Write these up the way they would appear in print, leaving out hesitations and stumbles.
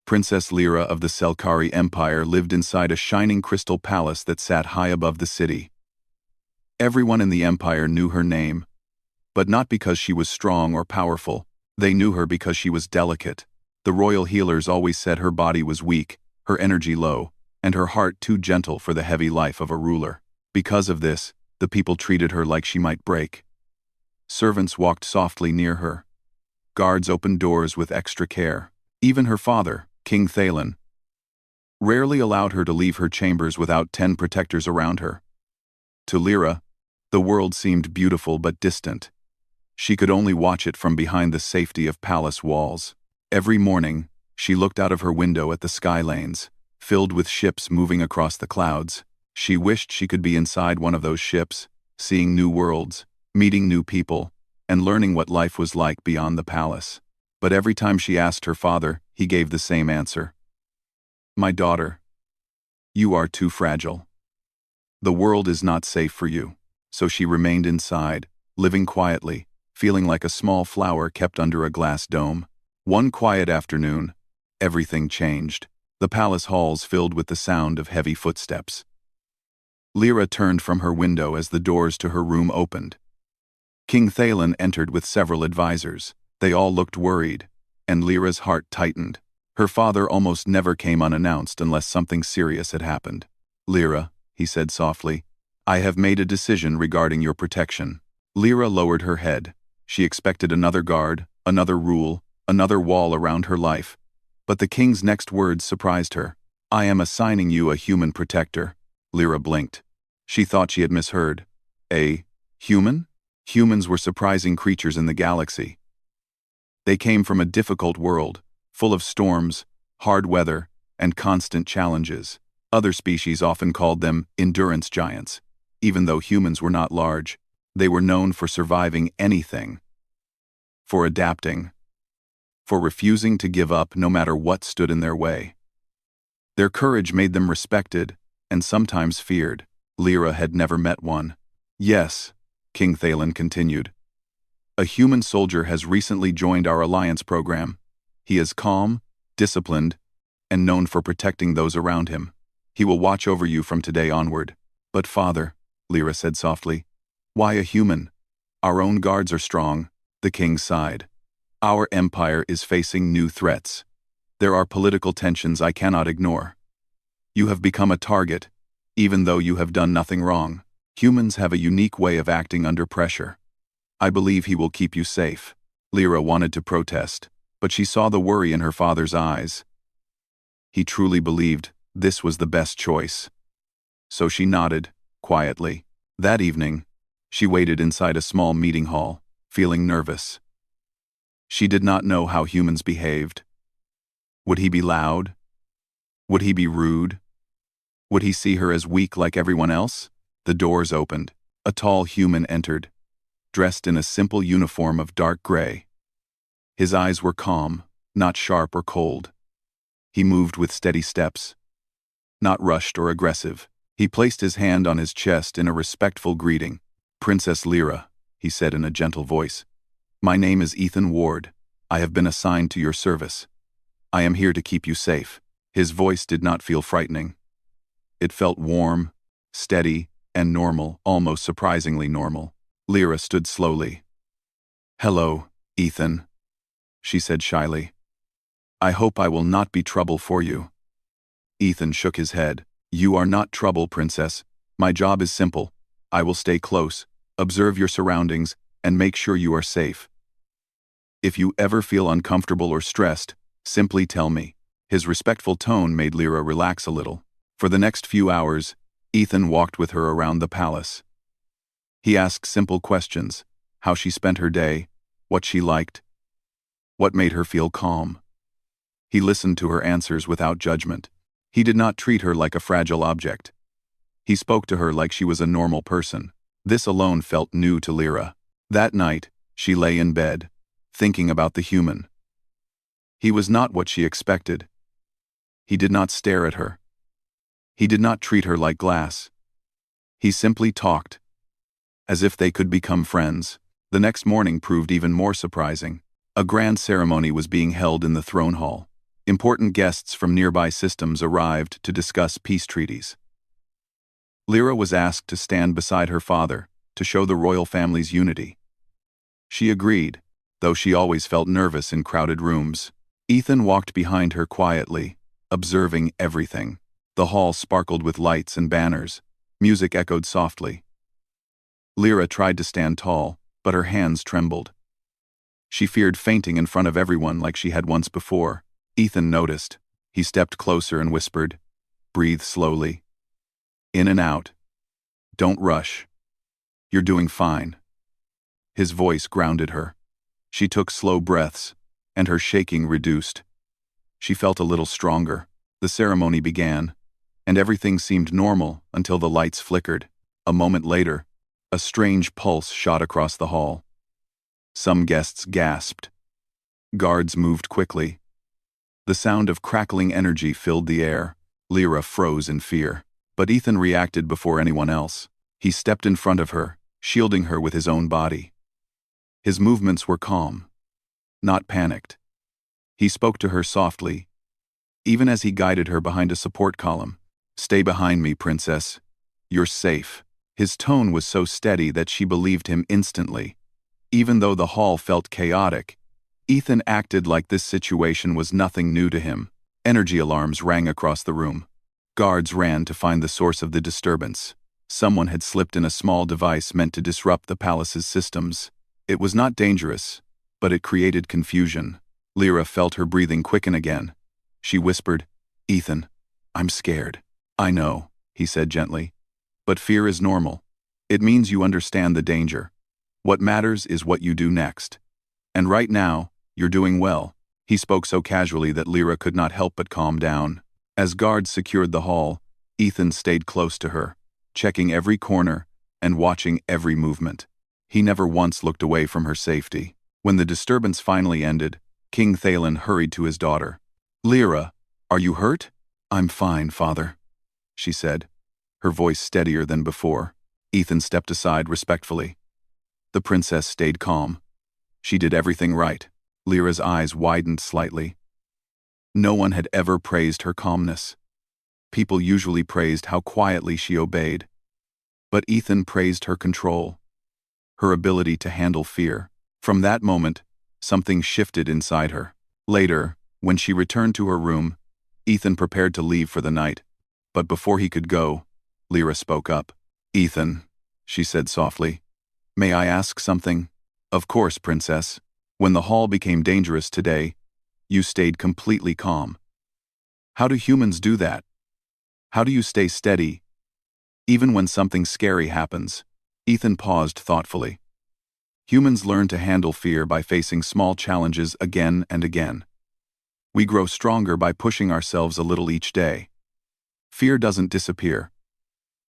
Princess Lyra of the Selkari Empire lived inside a shining crystal palace that sat high above the city. Everyone in the empire knew her name, but not because she was strong or powerful. They knew her because she was delicate. The royal healers always said her body was weak, her energy low, and her heart too gentle for the heavy life of a ruler. Because of this, the people treated her like she might break. Servants walked softly near her. Guards opened doors with extra care. Even her father, King Thalen, rarely allowed her to leave her chambers without 10 protectors around her. To Lyra, the world seemed beautiful but distant. She could only watch it from behind the safety of palace walls. Every morning, she looked out of her window at the sky lanes, filled with ships moving across the clouds. She wished she could be inside one of those ships, seeing new worlds, meeting new people, and learning what life was like beyond the palace. But every time she asked her father, he gave the same answer. "My daughter, you are too fragile. The world is not safe for you." So she remained inside, living quietly, feeling like a small flower kept under a glass dome. One quiet afternoon, everything changed. The palace halls filled with the sound of heavy footsteps. Lyra turned from her window as the doors to her room opened. King Thalen entered with several advisors. They all looked worried, and Lyra's heart tightened. Her father almost never came unannounced unless something serious had happened. "Lyra," he said softly, "I have made a decision regarding your protection." Lyra lowered her head. She expected another guard, another rule, another wall around her life. But the king's next words surprised her. "I am assigning you a human protector." Lyra blinked. She thought she had misheard. A human? Humans were surprising creatures in the galaxy. They came from a difficult world, full of storms, hard weather, and constant challenges. Other species often called them endurance giants. Even though humans were not large, they were known for surviving anything, for adapting, for refusing to give up no matter what stood in their way. Their courage made them respected, and sometimes feared. Lyra had never met one. "Yes," King Thalen continued. "A human soldier has recently joined our alliance program. He is calm, disciplined, and known for protecting those around him. He will watch over you from today onward." "But father," Lyra said softly, "why a human? Our own guards are strong." The king sighed. "Our empire is facing new threats. There are political tensions I cannot ignore. You have become a target, even though you have done nothing wrong. Humans have a unique way of acting under pressure. I believe he will keep you safe." Lyra wanted to protest, but she saw the worry in her father's eyes. He truly believed this was the best choice. So she nodded, quietly. That evening, she waited inside a small meeting hall, feeling nervous. She did not know how humans behaved. Would he be loud? Would he be rude? Would he see her as weak like everyone else? The doors opened. A tall human entered, dressed in a simple uniform of dark gray. His eyes were calm, not sharp or cold. He moved with steady steps, not rushed or aggressive. He placed his hand on his chest in a respectful greeting. "Princess Lyra," he said in a gentle voice. "My name is Ethan Ward. I have been assigned to your service. I am here to keep you safe." His voice did not feel frightening. It felt warm, steady, and normal, almost surprisingly normal. Lyra stood slowly. "Hello, Ethan," she said shyly. "I hope I will not be trouble for you." Ethan shook his head. "You are not trouble, princess. My job is simple. I will stay close, observe your surroundings, and make sure you are safe. If you ever feel uncomfortable or stressed, simply tell me." His respectful tone made Lyra relax a little. For the next few hours, Ethan walked with her around the palace. He asked simple questions: how she spent her day, what she liked, what made her feel calm. He listened to her answers without judgment. He did not treat her like a fragile object. He spoke to her like she was a normal person. This alone felt new to Lyra. That night, she lay in bed, thinking about the human. He was not what she expected. He did not stare at her. He did not treat her like glass. He simply talked, as if they could become friends. The next morning proved even more surprising. A grand ceremony was being held in the throne hall. Important guests from nearby systems arrived to discuss peace treaties. Lyra was asked to stand beside her father to show the royal family's unity. She agreed, though she always felt nervous in crowded rooms. Ethan walked behind her quietly, observing everything. The hall sparkled with lights and banners. Music echoed softly. Lyra tried to stand tall, but her hands trembled. She feared fainting in front of everyone like she had once before. Ethan noticed. He stepped closer and whispered, "Breathe slowly. In and out. Don't rush. You're doing fine." His voice grounded her. She took slow breaths, and her shaking reduced. She felt a little stronger. The ceremony began, and everything seemed normal until the lights flickered. A moment later, a strange pulse shot across the hall. Some guests gasped. Guards moved quickly. The sound of crackling energy filled the air. Lyra froze in fear. But Ethan reacted before anyone else. He stepped in front of her, shielding her with his own body. His movements were calm, not panicked. He spoke to her softly, even as he guided her behind a support column. "Stay behind me, princess. You're safe." His tone was so steady that she believed him instantly. Even though the hall felt chaotic, Ethan acted like this situation was nothing new to him. Energy alarms rang across the room. Guards ran to find the source of the disturbance. Someone had slipped in a small device meant to disrupt the palace's systems. It was not dangerous, but it created confusion. Lyra felt her breathing quicken again. She whispered, "Ethan, I'm scared." "I know," he said gently. "But fear is normal. It means you understand the danger. What matters is what you do next. And right now, you're doing well." He spoke so casually that Lyra could not help but calm down. As guards secured the hall, Ethan stayed close to her, checking every corner and watching every movement. He never once looked away from her safety. When the disturbance finally ended, King Thalen hurried to his daughter. "Lyra, are you hurt?" "I'm fine, father," she said, her voice steadier than before. Ethan stepped aside respectfully. The princess stayed calm. She did everything right. Lyra's eyes widened slightly. No one had ever praised her calmness. People usually praised how quietly she obeyed. But Ethan praised her control, her ability to handle fear. From that moment, something shifted inside her. Later, when she returned to her room, Ethan prepared to leave for the night. But before he could go, Lyra spoke up. "Ethan," she said softly, "may I ask something?" "Of course, princess. When the hall became dangerous today, you stayed completely calm. How do humans do that? How do you stay steady, even when something scary happens?" Ethan paused thoughtfully. "Humans learn to handle fear by facing small challenges again and again. We grow stronger by pushing ourselves a little each day. Fear doesn't disappear,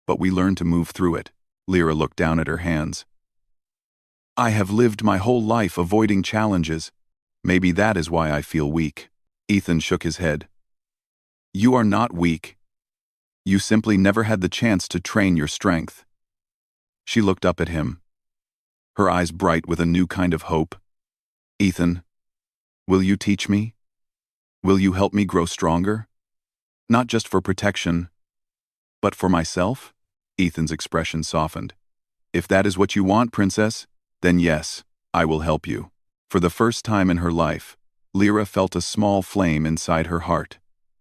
but we learn to move through it." Lyra looked down at her hands. "I have lived my whole life avoiding challenges. Maybe that is why I feel weak." Ethan shook his head. "You are not weak. You simply never had the chance to train your strength." She looked up at him, her eyes bright with a new kind of hope. "Ethan, will you teach me? Will you help me grow stronger? Not just for protection, but for myself?" Ethan's expression softened. "If that is what you want, princess, then yes, I will help you." For the first time in her life, Lyra felt a small flame inside her heart.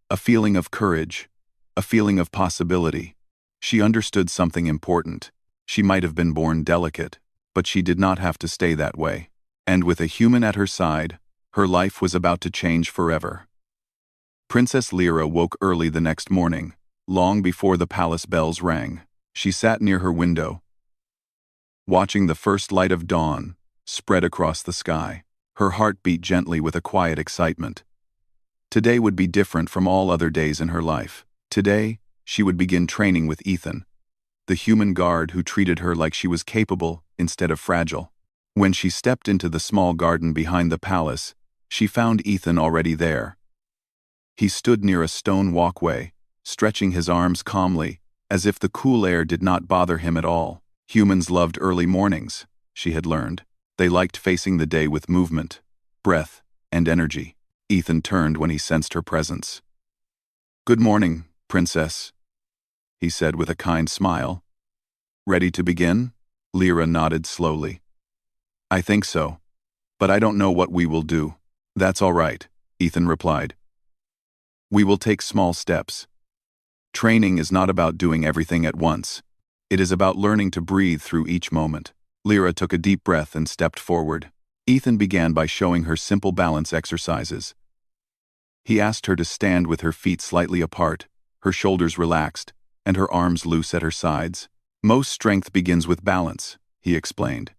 A feeling of courage, a feeling of possibility. She understood something important. She might have been born delicate, but she did not have to stay that way. And with a human at her side, her life was about to change forever. Princess Lyra woke early the next morning, long before the palace bells rang. She sat near her window, watching the first light of dawn spread across the sky. Her heart beat gently with a quiet excitement. Today would be different from all other days in her life. Today, she would begin training with Ethan, the human guard who treated her like she was capable instead of fragile. When she stepped into the small garden behind the palace, she found Ethan already there. He stood near a stone walkway, stretching his arms calmly, as if the cool air did not bother him at all. Humans loved early mornings, she had learned. They liked facing the day with movement, breath, and energy. Ethan turned when he sensed her presence. "Good morning, Princess," he said with a kind smile. "Ready to begin?" Lyra nodded slowly. "I think so, but I don't know what we will do." "That's all right," Ethan replied. "We will take small steps. Training is not about doing everything at once. It is about learning to breathe through each moment." Lyra took a deep breath and stepped forward. Ethan began by showing her simple balance exercises. He asked her to stand with her feet slightly apart, her shoulders relaxed, and her arms loose at her sides. "Most strength begins with balance," he explained.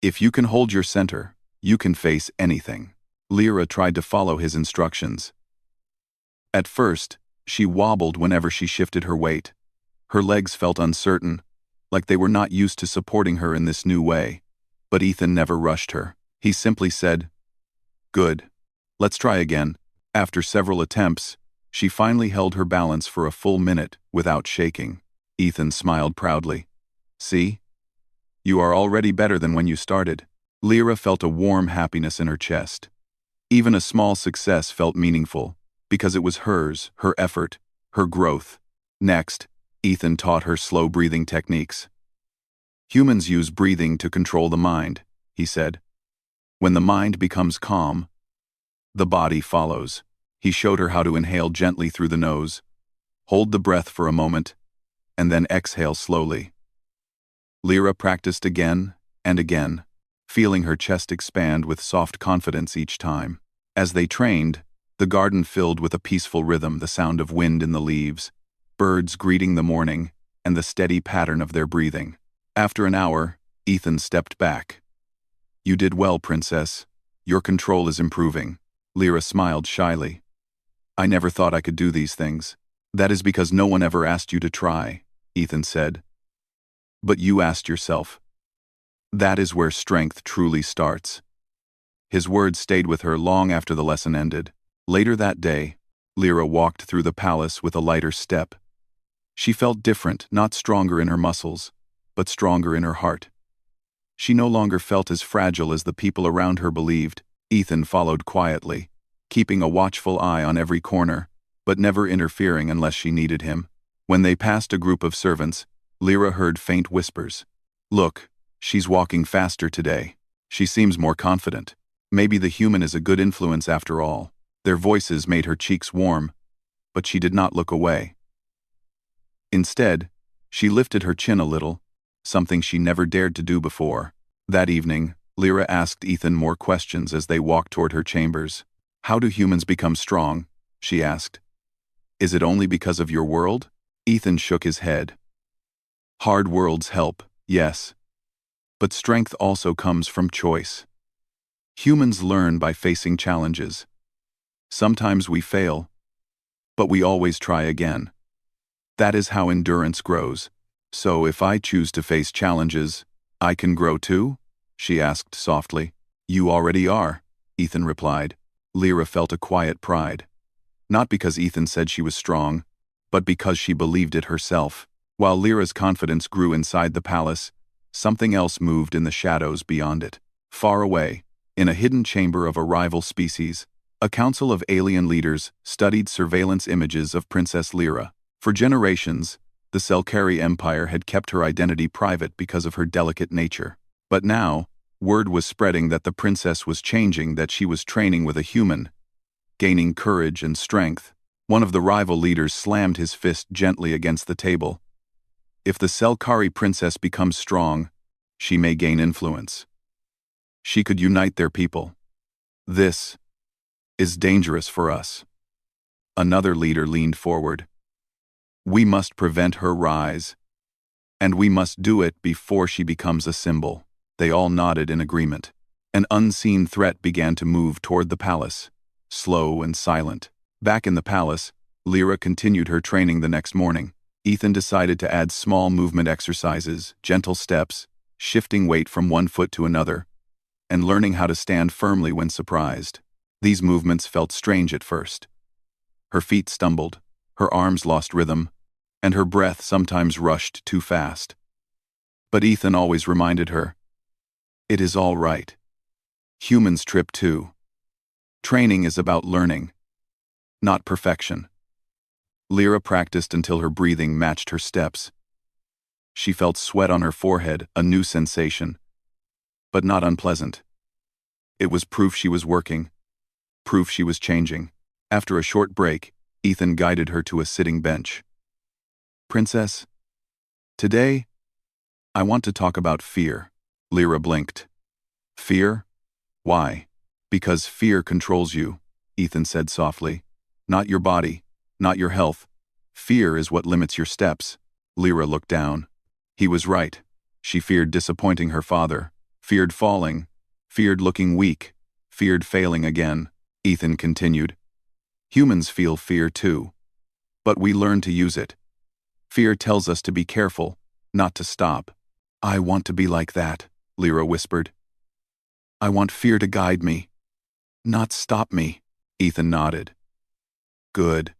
"If you can hold your center, you can face anything." Lyra tried to follow his instructions. At first, she wobbled whenever she shifted her weight. Her legs felt uncertain, like they were not used to supporting her in this new way. But Ethan never rushed her. He simply said, "Good. Let's try again." After several attempts, she finally held her balance for a full minute without shaking. Ethan smiled proudly. "See? You are already better than when you started." Lyra felt a warm happiness in her chest. Even a small success felt meaningful, because it was hers, her effort, her growth. Next, Ethan taught her slow breathing techniques. "Humans use breathing to control the mind," he said. "When the mind becomes calm, the body follows." He showed her how to inhale gently through the nose, hold the breath for a moment, and then exhale slowly. Lyra practiced again and again, feeling her chest expand with soft confidence each time. As they trained, the garden filled with a peaceful rhythm, the sound of wind in the leaves, birds greeting the morning, and the steady pattern of their breathing. After an hour, Ethan stepped back. "You did well, Princess. Your control is improving." Lyra smiled shyly. "I never thought I could do these things." "That is because no one ever asked you to try," Ethan said. "But you asked yourself. That is where strength truly starts." His words stayed with her long after the lesson ended. Later that day, Lyra walked through the palace with a lighter step. She felt different, not stronger in her muscles, but stronger in her heart. She no longer felt as fragile as the people around her believed. Ethan followed quietly, keeping a watchful eye on every corner, but never interfering unless she needed him. When they passed a group of servants, Lyra heard faint whispers. "Look, she's walking faster today. She seems more confident. Maybe the human is a good influence after all." Their voices made her cheeks warm, but she did not look away. Instead, she lifted her chin a little, something she never dared to do before. That evening, Lyra asked Ethan more questions as they walked toward her chambers. "How do humans become strong?" she asked. "Is it only because of your world?" Ethan shook his head. "Hard worlds help, yes. But strength also comes from choice. Humans learn by facing challenges. Sometimes we fail, but we always try again. That is how endurance grows. So if I choose to face challenges, I can grow too?" she asked softly. "You already are," Ethan replied. Lyra felt a quiet pride. Not because Ethan said she was strong, but because she believed it herself. While Lyra's confidence grew inside the palace, something else moved in the shadows beyond it. Far away, in a hidden chamber of a rival species, a council of alien leaders studied surveillance images of Princess Lyra. For generations, the Scifi Empire had kept her identity private because of her delicate nature. But now, word was spreading that the princess was changing, that she was training with a human, gaining courage and strength. One of the rival leaders slammed his fist gently against the table. "If the Scifi princess becomes strong, she may gain influence. She could unite their people. This is dangerous for us." Another leader leaned forward. "We must prevent her rise, and we must do it before she becomes a symbol." They all nodded in agreement. An unseen threat began to move toward the palace, slow and silent. Back in the palace, Lyra continued her training the next morning. Ethan decided to add small movement exercises, gentle steps, shifting weight from one foot to another, and learning how to stand firmly when surprised. These movements felt strange at first. Her feet stumbled, her arms lost rhythm, and her breath sometimes rushed too fast. But Ethan always reminded her, "It is all right. Humans trip too. Training is about learning, not perfection. Lyra practiced until her breathing matched her steps. She felt sweat on her forehead, a new sensation, but not unpleasant. It was proof she was working, proof she was changing. After a short break, Ethan guided her to a sitting bench. "Princess, today, I want to talk about fear." Lyra blinked. "Fear? Why?" "Because fear controls you," Ethan said softly. "Not your body, not your health. Fear is what limits your steps." Lyra looked down. He was right. She feared disappointing her father, feared falling, feared looking weak, feared failing again. Ethan continued. "Humans feel fear too, but we learn to use it. Fear tells us to be careful, not to stop." "I want to be like that," Lyra whispered. "I want fear to guide me, not stop me." Ethan nodded. "Good.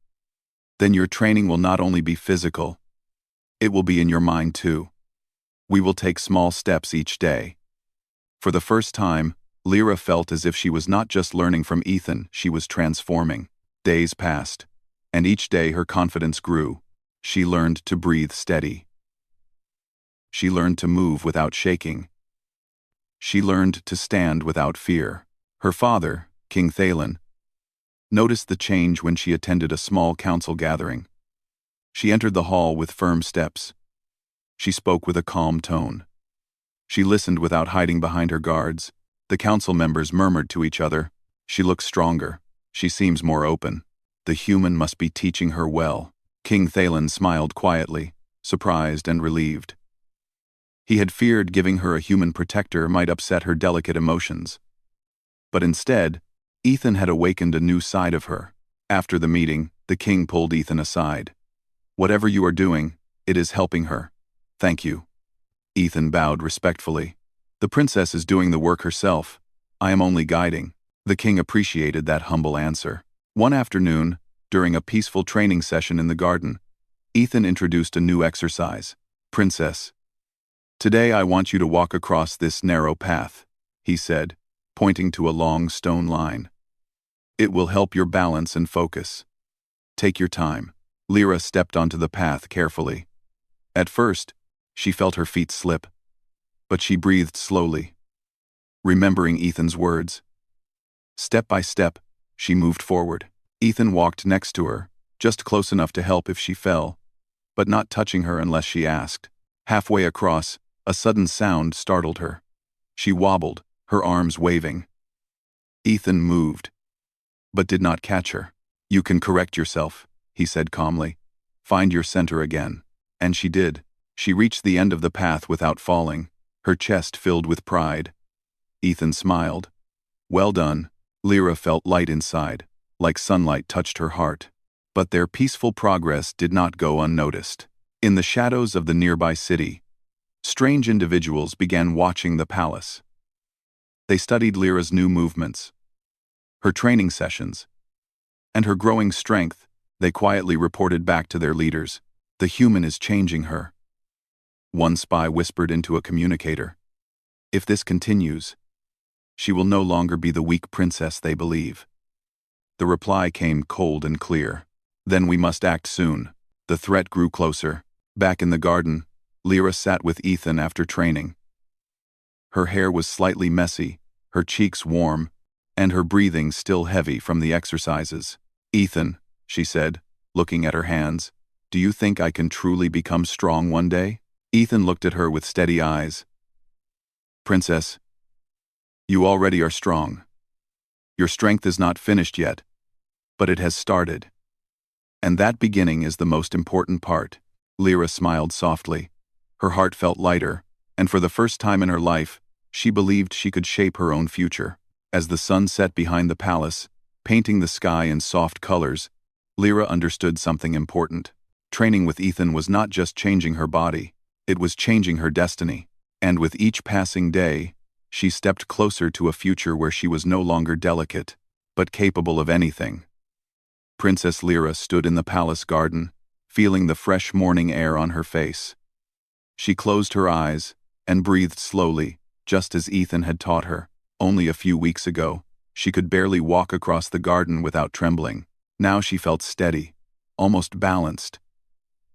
Then your training will not only be physical, it will be in your mind too. We will take small steps each day." For the first time, Lyra felt as if she was not just learning from Ethan, she was transforming. Days passed, and each day her confidence grew. She learned to breathe steady. She learned to move without shaking. She learned to stand without fear. Her father, King Thalen, noticed the change when she attended a small council gathering. She entered the hall with firm steps. She spoke with a calm tone. She listened without hiding behind her guards. The council members murmured to each other, "She looks stronger. She seems more open. The human must be teaching her well." King Thalen smiled quietly, surprised and relieved. He had feared giving her a human protector might upset her delicate emotions. But instead, Ethan had awakened a new side of her. After the meeting, the king pulled Ethan aside. "Whatever you are doing, it is helping her. Thank you." Ethan bowed respectfully. "The princess is doing the work herself. I am only guiding." The king appreciated that humble answer. One afternoon, during a peaceful training session in the garden, Ethan introduced a new exercise. "Princess, today I want you to walk across this narrow path," he said, pointing to a long stone line. "It will help your balance and focus. Take your time." Lyra stepped onto the path carefully. At first, she felt her feet slip, but she breathed slowly, remembering Ethan's words. Step by step, she moved forward. Ethan walked next to her, just close enough to help if she fell, but not touching her unless she asked. Halfway across, a sudden sound startled her. She wobbled, her arms waving. Ethan moved, but did not catch her. "You can correct yourself," he said calmly. "Find your center again." And she did. She reached the end of the path without falling, her chest filled with pride. Ethan smiled. "Well done." Lyra felt light inside, like sunlight touched her heart. But their peaceful progress did not go unnoticed. In the shadows of the nearby city, strange individuals began watching the palace. They studied Lyra's new movements, her training sessions, and her growing strength. They quietly reported back to their leaders. "The human is changing her." One spy whispered into a communicator. "If this continues, she will no longer be the weak princess they believe." The reply came cold and clear. "Then we must act soon." The threat grew closer. Back in the garden, Lyra sat with Ethan after training. Her hair was slightly messy, her cheeks warm, and her breathing still heavy from the exercises. "Ethan," she said, looking at her hands, "do you think I can truly become strong one day?" Ethan looked at her with steady eyes. "Princess, you already are strong. Your strength is not finished yet, but it has started. And that beginning is the most important part." Lyra smiled softly. Her heart felt lighter, and for the first time in her life, she believed she could shape her own future. As the sun set behind the palace, painting the sky in soft colors, Lyra understood something important. Training with Ethan was not just changing her body, it was changing her destiny. And with each passing day, she stepped closer to a future where she was no longer delicate, but capable of anything. Princess Lyra stood in the palace garden, feeling the fresh morning air on her face. She closed her eyes and breathed slowly, just as Ethan had taught her. Only a few weeks ago, She could barely walk across the garden without trembling. Now she felt steady, almost balanced,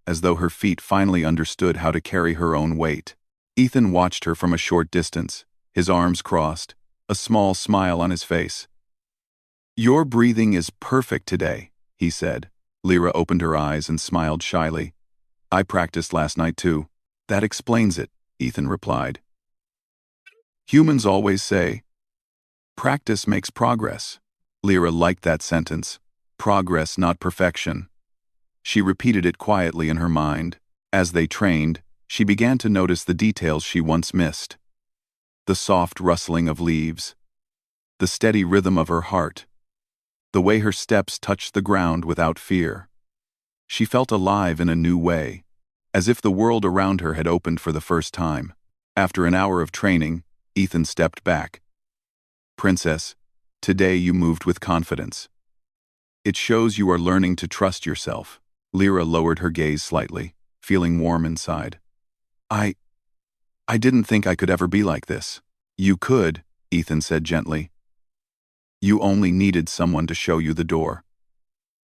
as though her feet finally understood how to carry her own weight. Ethan watched her from a short distance, his arms crossed, a small smile on his face. "Your breathing is perfect today," he said. Lyra opened her eyes and smiled shyly. "I practiced last night too." "That explains it," Ethan replied. "Humans always say, practice makes progress." Lyra liked that sentence. Progress, not perfection. She repeated it quietly in her mind. As they trained, she began to notice the details she once missed. The soft rustling of leaves, the steady rhythm of her heart, the way her steps touched the ground without fear. She felt alive in a new way, as if the world around her had opened for the first time. After an hour of training, Ethan stepped back. "Princess, today you moved with confidence. It shows you are learning to trust yourself." Lyra lowered her gaze slightly, feeling warm inside. I didn't think I could ever be like this." "You could," Ethan said gently. "You only needed someone to show you the door.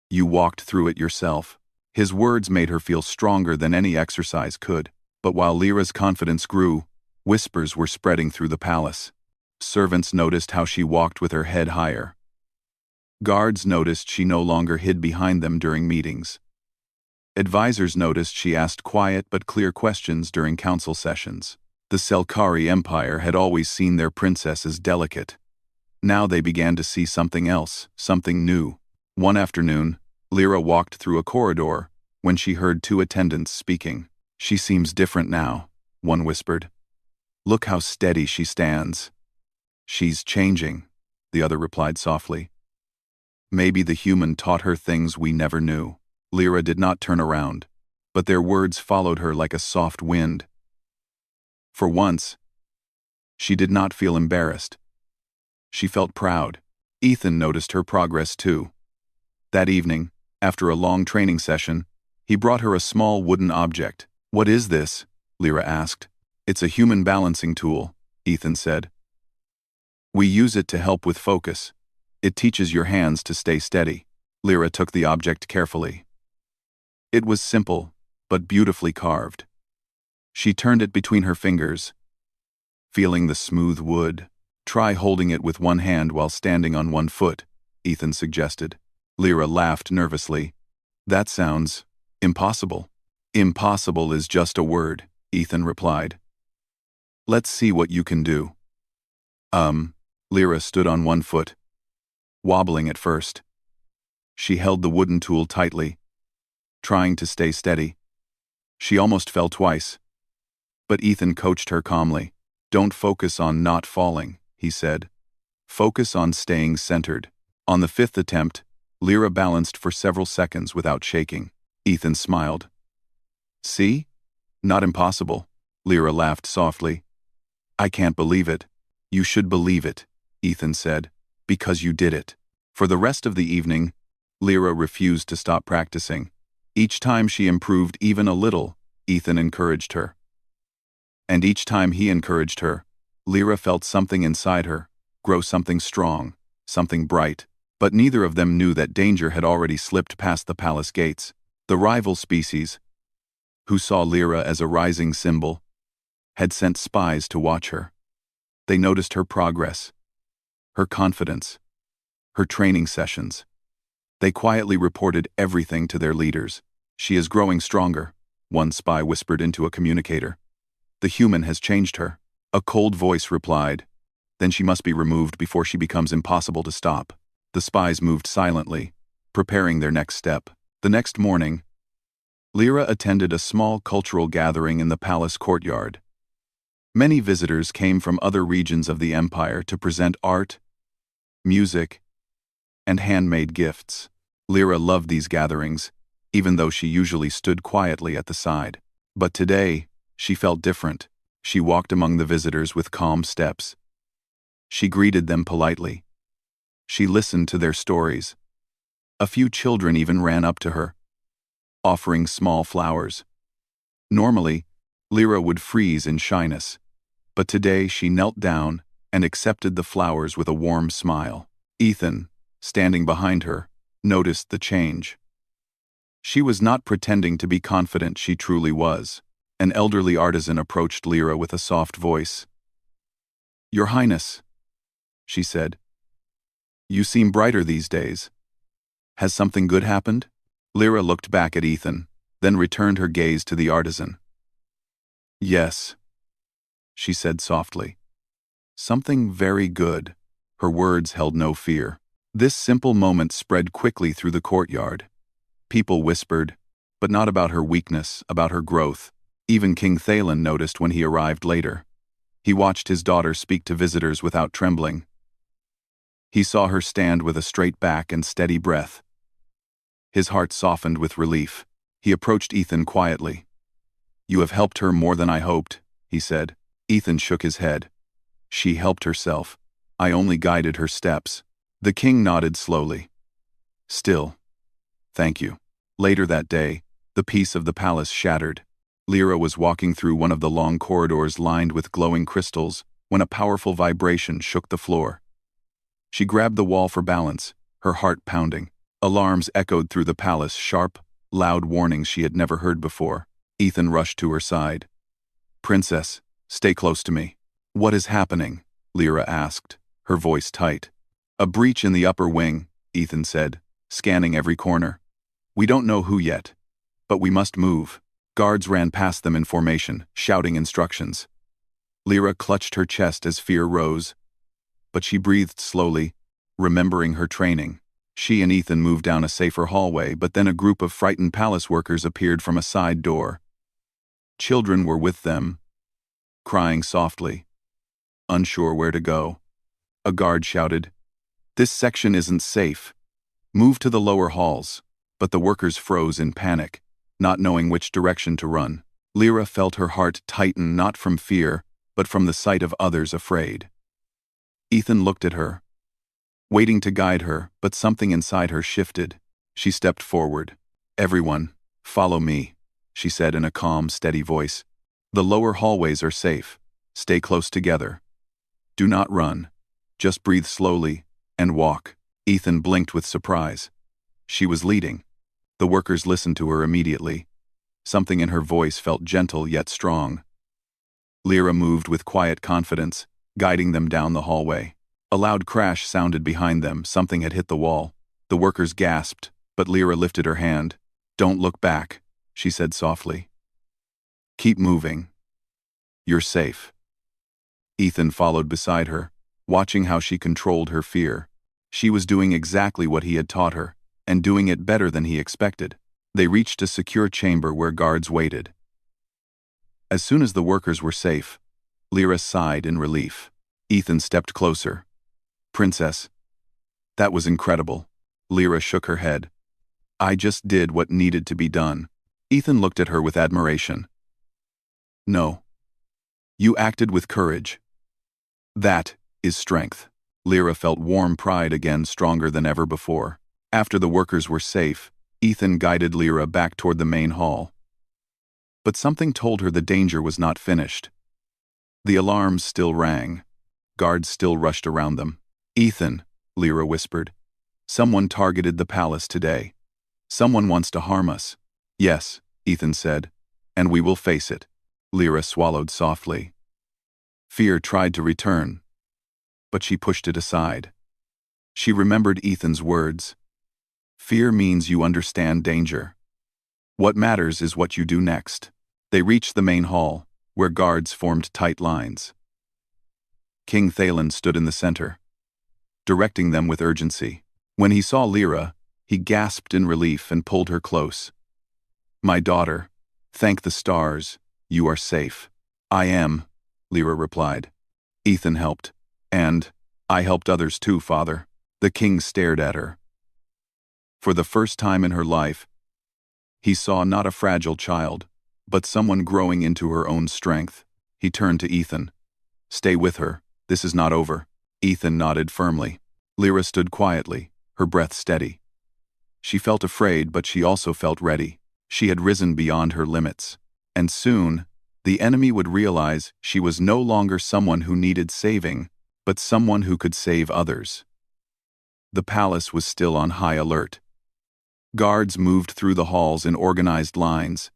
You walked through it yourself." His words made her feel stronger than any exercise could. But while Lyra's confidence grew, whispers were spreading through the palace. Servants noticed how she walked with her head higher. Guards noticed she no longer hid behind them during meetings. Advisors noticed she asked quiet but clear questions during council sessions. The Selkari Empire had always seen their princess as delicate. Now they began to see something else, something new. One afternoon, Lyra walked through a corridor when she heard two attendants speaking. "She seems different now," one whispered. "Look how steady she stands." "She's changing," the other replied softly. "Maybe the human taught her things we never knew." Lyra did not turn around, but their words followed her like a soft wind. For once, she did not feel embarrassed. She felt proud. Ethan noticed her progress too. That evening, after a long training session, he brought her a small wooden object. "What is this?" Lyra asked. "It's a human balancing tool," Ethan said. "We use it to help with focus. It teaches your hands to stay steady." Lyra took the object carefully. It was simple, but beautifully carved. She turned it between her fingers, feeling the smooth wood. "Try holding it with one hand while standing on one foot," Ethan suggested. Lyra laughed nervously. "That sounds impossible." "Impossible is just a word," Ethan replied. "Let's see what you can do." Lyra stood on one foot, wobbling at first. She held the wooden tool tightly, trying to stay steady. She almost fell twice, but Ethan coached her calmly. "Don't focus on not falling," he said. "Focus on staying centered." On the fifth attempt, Lyra balanced for several seconds without shaking. Ethan smiled. "See? Not impossible." Lyra laughed softly. "I can't believe it." "You should believe it," Ethan said, "because you did it." For the rest of the evening, Lyra refused to stop practicing. Each time she improved even a little, Ethan encouraged her. And each time he encouraged her, Lyra felt something inside her grow, something strong, something bright. But neither of them knew that danger had already slipped past the palace gates. The rival species, who saw Lyra as a rising symbol, had sent spies to watch her. They noticed her progress, her confidence, her training sessions. They quietly reported everything to their leaders. "She is growing stronger," one spy whispered into a communicator. "The human has changed her." A cold voice replied, "Then she must be removed before she becomes impossible to stop." The spies moved silently, preparing their next step. The next morning, Lyra attended a small cultural gathering in the palace courtyard. Many visitors came from other regions of the empire to present art, music, and handmade gifts. Lyra loved these gatherings, even though she usually stood quietly at the side. But today, she felt different. She walked among the visitors with calm steps. She greeted them politely. She listened to their stories. A few children even ran up to her, offering small flowers. Normally, Lyra would freeze in shyness, but today she knelt down and accepted the flowers with a warm smile. Ethan, standing behind her, noticed the change. She was not pretending to be confident, she truly was. An elderly artisan approached Lyra with a soft voice. "Your Highness," she said. "You seem brighter these days. Has something good happened?" Lyra looked back at Ethan, then returned her gaze to the artisan. "Yes," she said softly. "Something very good." Her words held no fear. This simple moment spread quickly through the courtyard. People whispered, but not about her weakness, about her growth. Even King Thalen noticed when he arrived later. He watched his daughter speak to visitors without trembling. He saw her stand with a straight back and steady breath. His heart softened with relief. He approached Ethan quietly. "You have helped her more than I hoped," he said. Ethan shook his head. "She helped herself. I only guided her steps." The king nodded slowly. "Still, thank you." Later that day, the peace of the palace shattered. Lyra was walking through one of the long corridors lined with glowing crystals when a powerful vibration shook the floor. She grabbed the wall for balance, her heart pounding. Alarms echoed through the palace, sharp, loud warnings she had never heard before. Ethan rushed to her side. "Princess, stay close to me." "What is happening?" Lyra asked, her voice tight. "A breach in the upper wing," Ethan said, scanning every corner. "We don't know who yet, but we must move." Guards ran past them in formation, shouting instructions. Lyra clutched her chest as fear rose, but she breathed slowly, remembering her training. She and Ethan moved down a safer hallway, but then a group of frightened palace workers appeared from a side door. Children were with them, crying softly, unsure where to go. A guard shouted, "This section isn't safe. Move to the lower halls." But the workers froze in panic, not knowing which direction to run. Lyra felt her heart tighten, not from fear, but from the sight of others afraid. Ethan looked at her, waiting to guide her, but something inside her shifted. She stepped forward. "Everyone, follow me," she said in a calm, steady voice. "The lower hallways are safe. Stay close together. Do not run. Just breathe slowly and walk." Ethan blinked with surprise. She was leading. The workers listened to her immediately. Something in her voice felt gentle yet strong. Lyra moved with quiet confidence, guiding them down the hallway. A loud crash sounded behind them. Something had hit the wall. The workers gasped, but Lyra lifted her hand. "Don't look back," she said softly. "Keep moving. You're safe." Ethan followed beside her, watching how she controlled her fear. She was doing exactly what he had taught her, and doing it better than he expected. They reached a secure chamber where guards waited. As soon as the workers were safe, Lyra sighed in relief. Ethan stepped closer. "Princess, that was incredible." Lyra shook her head. "I just did what needed to be done." Ethan looked at her with admiration. "No. You acted with courage. That is strength." Lyra felt warm pride again, stronger than ever before. After the workers were safe, Ethan guided Lyra back toward the main hall. But something told her the danger was not finished. The alarms still rang. Guards still rushed around them. "Ethan," Lyra whispered, "someone targeted the palace today. Someone wants to harm us." "Yes," Ethan said, "and we will face it." Lyra swallowed softly. Fear tried to return, but she pushed it aside. She remembered Ethan's words. "Fear means you understand danger. What matters is what you do next." They reached the main hall, where guards formed tight lines. King Thalen stood in the center, directing them with urgency. When he saw Lyra, he gasped in relief and pulled her close. "My daughter, thank the stars, you are safe." "I am," Lyra replied. "Ethan helped, and I helped others too, father." The king stared at her. For the first time in her life, he saw not a fragile child, but someone growing into her own strength. He turned to Ethan. "Stay with her. This is not over." Ethan nodded firmly. Lyra stood quietly, her breath steady. She felt afraid, but she also felt ready. She had risen beyond her limits. And soon, the enemy would realize she was no longer someone who needed saving, but someone who could save others. The palace was still on high alert. Guards moved through the halls in organized lines,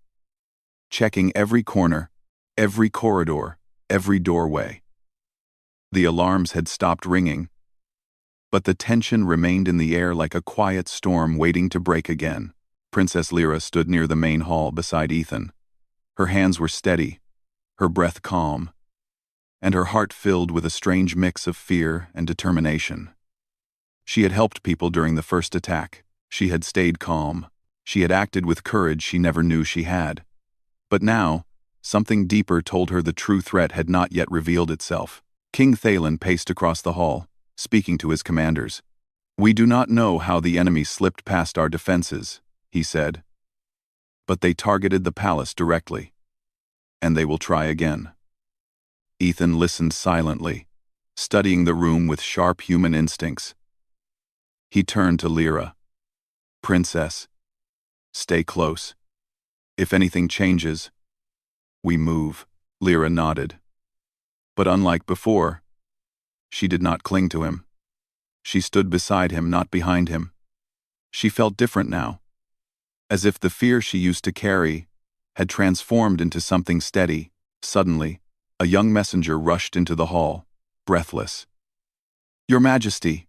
checking every corner, every corridor, every doorway. The alarms had stopped ringing, but the tension remained in the air like a quiet storm waiting to break again. Princess Lyra stood near the main hall beside Ethan. Her hands were steady, her breath calm, and her heart filled with a strange mix of fear and determination. She had helped people during the first attack. She had stayed calm. She had acted with courage she never knew she had. But now, something deeper told her the true threat had not yet revealed itself. King Thalen paced across the hall, speaking to his commanders. "We do not know how the enemy slipped past our defenses," he said. "But they targeted the palace directly. And they will try again." Ethan listened silently, studying the room with sharp human instincts. He turned to Lyra. "Princess, stay close. If anything changes, we move." Lyra nodded. But unlike before, she did not cling to him. She stood beside him, not behind him. She felt different now, as if the fear she used to carry had transformed into something steady. Suddenly, a young messenger rushed into the hall, breathless. "Your Majesty!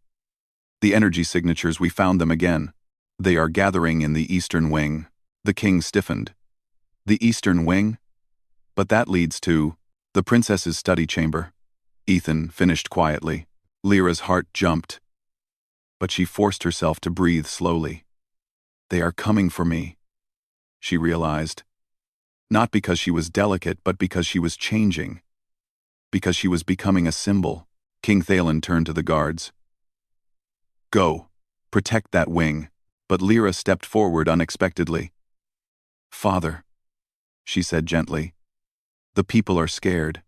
The energy signatures, we found them again. They are gathering in the eastern wing." The king stiffened. "The eastern wing? But that leads to the princess's study chamber," Ethan finished quietly. Lyra's heart jumped, but she forced herself to breathe slowly. "They are coming for me," she realized. Not because she was delicate, but because she was changing. Because she was becoming a symbol. King Thalen turned to the guards. "Go, protect that wing." But Lyra stepped forward unexpectedly. "Father," she said gently, "the people are scared.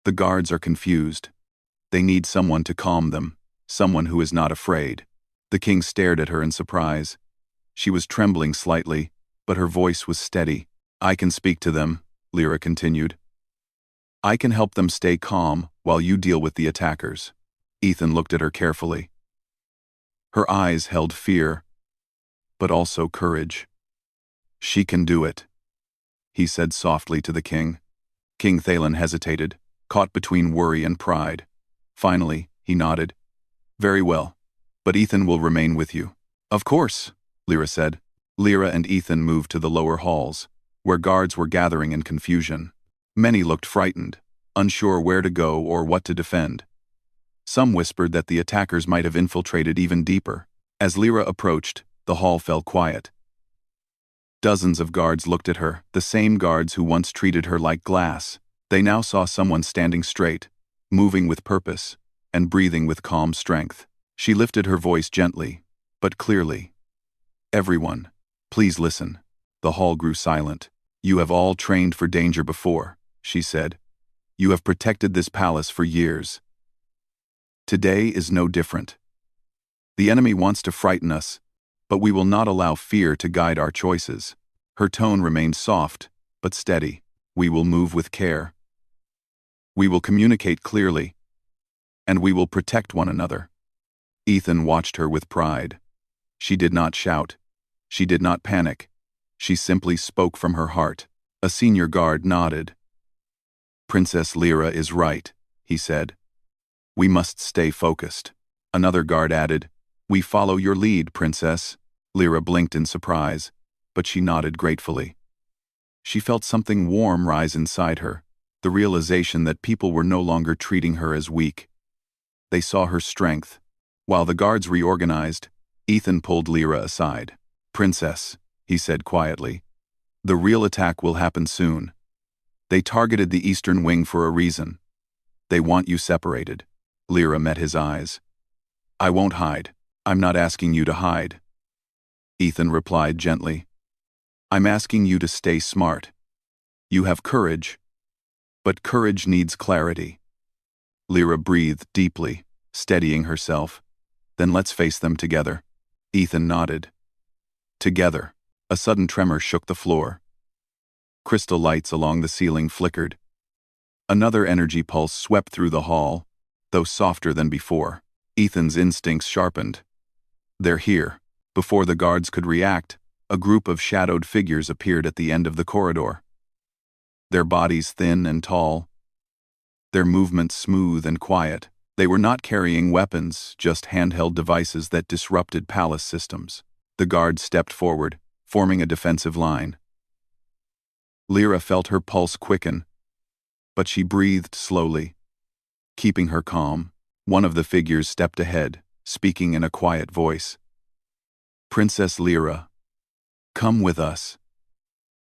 The guards are confused. They need someone to calm them, someone who is not afraid." The king stared at her in surprise. She was trembling slightly, but her voice was steady. "I can speak to them," Lyra continued. "I can help them stay calm while you deal with the attackers." Ethan looked at her carefully. Her eyes held fear, but also courage. "She can do it," he said softly to the king. King Thalen hesitated, caught between worry and pride. Finally, he nodded. "Very well, but Ethan will remain with you." "Of course," Lyra said. Lyra and Ethan moved to the lower halls, where guards were gathering in confusion. Many looked frightened, unsure where to go or what to defend. Some whispered that the attackers might have infiltrated even deeper. As Lyra approached, the hall fell quiet. Dozens of guards looked at her, the same guards who once treated her like glass. They now saw someone standing straight, moving with purpose, and breathing with calm strength. She lifted her voice gently, but clearly. "Everyone, please listen." The hall grew silent. "You have all trained for danger before," she said. "You have protected this palace for years. Today is no different. The enemy wants to frighten us, but we will not allow fear to guide our choices." Her tone remained soft, but steady. "We will move with care. We will communicate clearly, and we will protect one another." Ethan watched her with pride. She did not shout. She did not panic. She simply spoke from her heart. A senior guard nodded. "Princess Lyra is right," he said. "We must stay focused." Another guard added, "We follow your lead, Princess." Lyra blinked in surprise, but she nodded gratefully. She felt something warm rise inside her, the realization that people were no longer treating her as weak. They saw her strength. While the guards reorganized, Ethan pulled Lyra aside. "Princess," he said quietly, "the real attack will happen soon. They targeted the eastern wing for a reason. They want you separated." Lyra met his eyes. "I won't hide. I'm not asking you to hide." Ethan replied gently. "I'm asking you to stay smart. You have courage, but courage needs clarity." Lyra breathed deeply, steadying herself. "Then let's face them together." Ethan nodded. Together. A sudden tremor shook the floor. Crystal lights along the ceiling flickered. Another energy pulse swept through the hall, though softer than before. Ethan's instincts sharpened. They're here. Before the guards could react, a group of shadowed figures appeared at the end of the corridor. Their bodies thin and tall, their movements smooth and quiet. They were not carrying weapons, just handheld devices that disrupted palace systems. The guards stepped forward, forming a defensive line. Lyra felt her pulse quicken, but she breathed slowly, keeping her calm. One of the figures stepped ahead, speaking in a quiet voice. "Princess Lyra, come with us.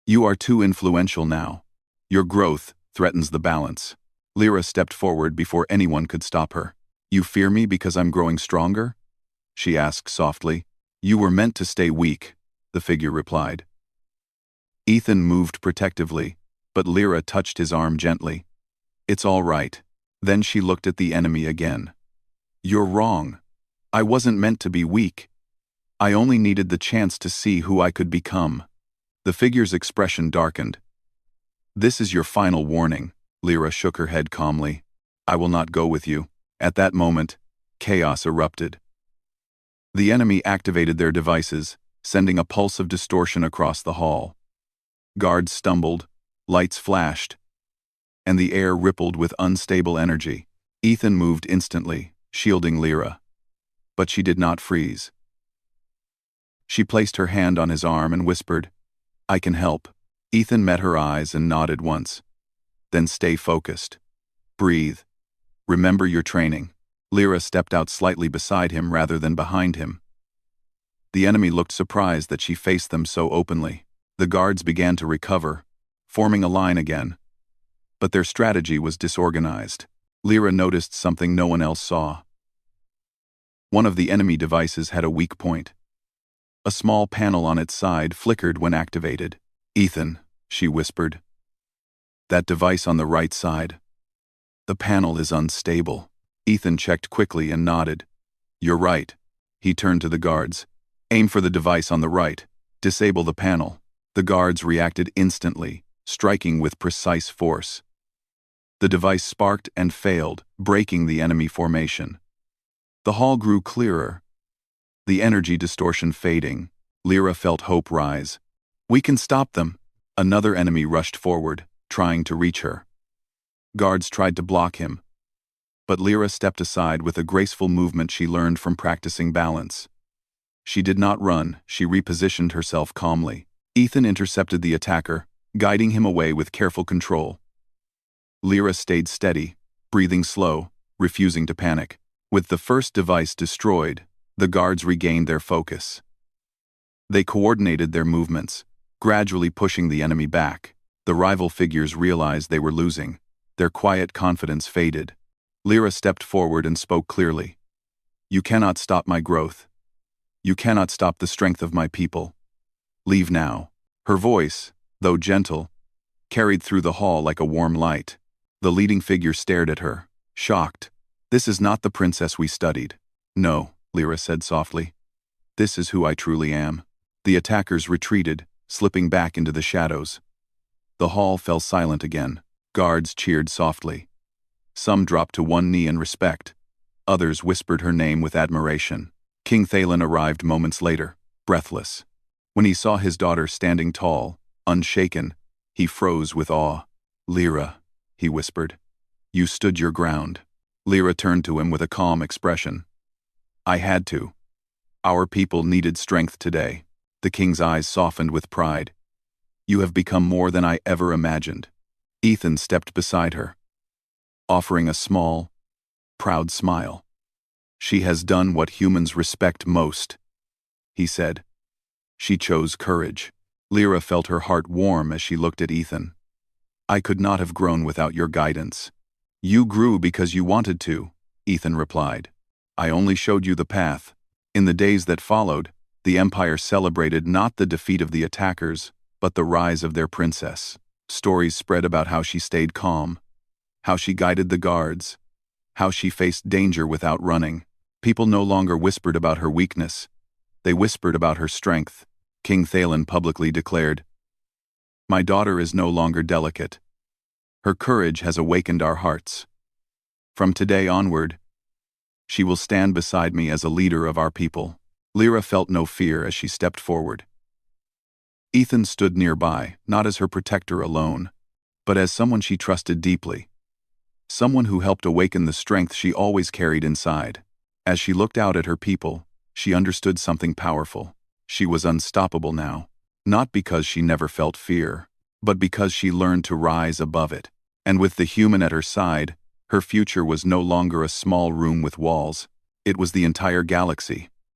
You are too influential now. Your growth threatens the balance." Lyra stepped forward before anyone could stop her. "You fear me because I'm growing stronger?" she asked softly. "You were meant to stay weak," the figure replied. Ethan moved protectively, but Lyra touched his arm gently. "It's all right." Then she looked at the enemy again. "You're wrong. I wasn't meant to be weak. I only needed the chance to see who I could become." The figure's expression darkened. "This is your final warning." Lyra shook her head calmly. "I will not go with you." At that moment, chaos erupted. The enemy activated their devices, sending a pulse of distortion across the hall. Guards stumbled, lights flashed, and the air rippled with unstable energy. Ethan moved instantly, shielding Lyra. But she did not freeze. She placed her hand on his arm and whispered, "I can help." Ethan met her eyes and nodded once. "Then stay focused. Breathe. Remember your training." Lyra stepped out slightly beside him rather than behind him. The enemy looked surprised that she faced them so openly. The guards began to recover, forming a line again. But their strategy was disorganized. Lyra noticed something no one else saw. One of the enemy devices had a weak point. A small panel on its side flickered when activated. "Ethan," she whispered. "That device on the right side. The panel is unstable." Ethan checked quickly and nodded. "You're right." He turned to the guards. "Aim for the device on the right. Disable the panel." The guards reacted instantly, striking with precise force. The device sparked and failed, breaking the enemy formation. The hall grew clearer, the energy distortion fading. Lyra felt hope rise. "We can stop them." Another enemy rushed forward, trying to reach her. Guards tried to block him, but Lyra stepped aside with a graceful movement she learned from practicing balance. She did not run, she repositioned herself calmly. Ethan intercepted the attacker, guiding him away with careful control. Lyra stayed steady, breathing slow, refusing to panic. With the first device destroyed, the guards regained their focus. They coordinated their movements, gradually pushing the enemy back. The rival figures realized they were losing. Their quiet confidence faded. Lyra stepped forward and spoke clearly. "You cannot stop my growth. You cannot stop the strength of my people. Leave now." Her voice, though gentle, carried through the hall like a warm light. The leading figure stared at her, shocked. "This is not the princess we studied." "No," Lyra said softly. "This is who I truly am." The attackers retreated, slipping back into the shadows. The hall fell silent again. Guards cheered softly. Some dropped to one knee in respect. Others whispered her name with admiration. King Thalen arrived moments later, breathless. When he saw his daughter standing tall, unshaken, he froze with awe. "Lyra," he whispered, "you stood your ground." Lyra turned to him with a calm expression. "I had to. Our people needed strength today." The king's eyes softened with pride. "You have become more than I ever imagined." Ethan stepped beside her, offering a small, proud smile. "She has done what humans respect most," he said. "She chose courage." Lyra felt her heart warm as she looked at Ethan. "I could not have grown without your guidance." "You grew because you wanted to," Ethan replied. "I only showed you the path." In the days that followed, the Empire celebrated not the defeat of the attackers, but the rise of their princess. Stories spread about how she stayed calm, how she guided the guards, how she faced danger without running. People no longer whispered about her weakness. They whispered about her strength. King Thalen publicly declared, "My daughter is no longer delicate. Her courage has awakened our hearts. From today onward, she will stand beside me as a leader of our people." Lyra felt no fear as she stepped forward. Ethan stood nearby, not as her protector alone, but as someone she trusted deeply. Someone who helped awaken the strength she always carried inside. As she looked out at her people, she understood something powerful. She was unstoppable now, not because she never felt fear, but because she learned to rise above it. And with the human at her side, her future was no longer a small room with walls. It was the entire galaxy.